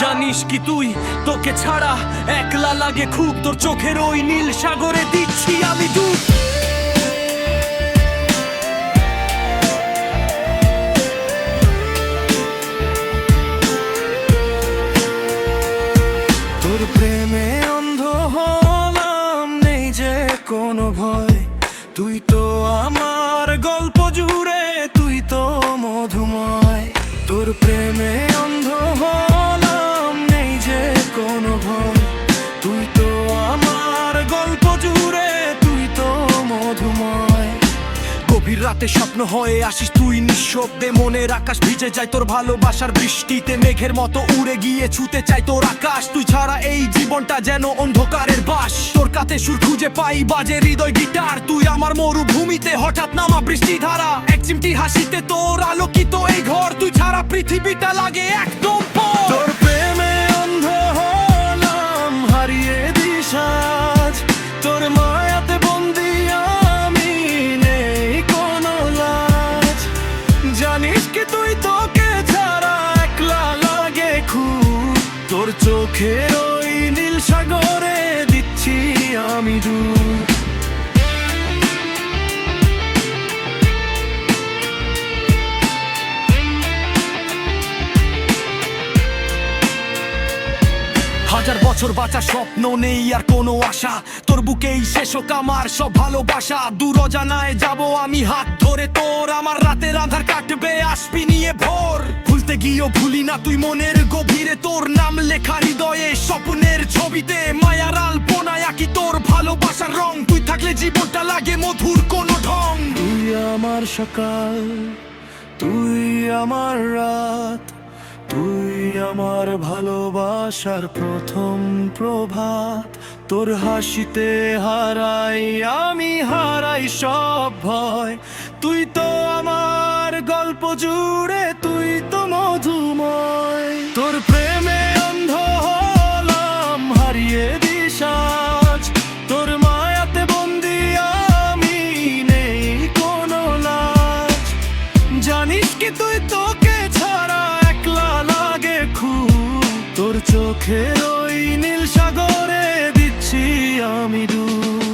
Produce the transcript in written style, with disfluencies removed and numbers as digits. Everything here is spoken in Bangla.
জানিস কি তুই তোকে ছাড়া একলা লাগে খুব, তোর চোখের ওই নীল সাগরে দিচ্ছি আমি ডুব। তোর প্রেমে অন্ধ হলাম, নেই যে কোনো ভয়। তুই তো আমার গল্প জুড়ে, তুই তো মধুময়। তোর প্রেমে অন্ধ হলাম, নেই যে কোনো ভয়। তুই তো আমার গল্প জুড়ে, তুই তো মধুময়। গভীর রাতে স্বপ্ন হয়ে আসিস তুই নিঃশব্দে, মনের আকাশ ভিজে যায় তোর ভালোবাসার বৃষ্টিতে। মেঘের মতো উড়ে গিয়ে ছুতে চাই তোর আকাশ। তুই ছাড়া এই জীবনটা যেন অন্ধকারের বাস। তোর কাছে সুর খুঁজে পাই বাজে হৃদয় গিটার। তুই আমার মরুভূমিতে হঠাৎ নামা বৃষ্টি ধারা। এক চিমটি হাসিতে তোর আলোকিত এই ঘর। তুই ছাড়া পৃথিবীটা লাগে একদম পর। তোর প্রেমে অন্ধ হলাম, হারিয়ে দিশা। তোর মায়াতে বন্দি আমি, নেই কোনো লাজ। জানিস কি তুই তোকে ছাড়া একলা লাগে খুব। তোর চোখের ওই নীল সাগরে দিচ্ছি আমি ডুব। হাজার বছর বাঁচা স্বপ্ন নেই আর কোনো আশা। তোর বুকেই শেষ হোক আমার সব ভালোবাসা। দূর অজানায় যাব আমি হাত ধরে তোর। আমার রাতের আধার কাটবে আসবি নিয়ে ভোর। ভুলতে গিয়েও ভুলি না তুই মনের গভীরে। তোর নাম লেখা হৃদয়ে স্বপ্নের ছবিতে। মায়ার আলপনায় আঁকি তোর ভালোবাসার রং। তুই থাকলে জীবনটা লাগে মধুর কোনো ঢং। তুই আমার সকাল, তুই আমার রাত। তুই আমার ভালোবাসার প্রথম প্রভাত। তোর হাসিতে হারাই আমি, হারাই সব ভয়। তুই তো আমার গল্প জুড়ে, তুই তো মধুময়। তোর প্রেমে অন্ধ হলাম, হারিয়ে দিশা। তোর মায়াতে বন্দি আমি, নেই কোনো লাজ। জানিস কি তুই তোকে ছাড়া একলা লাগে খুব। তোর চোখের ওই নীল সাগরে দিচ্ছি আমি ডুব।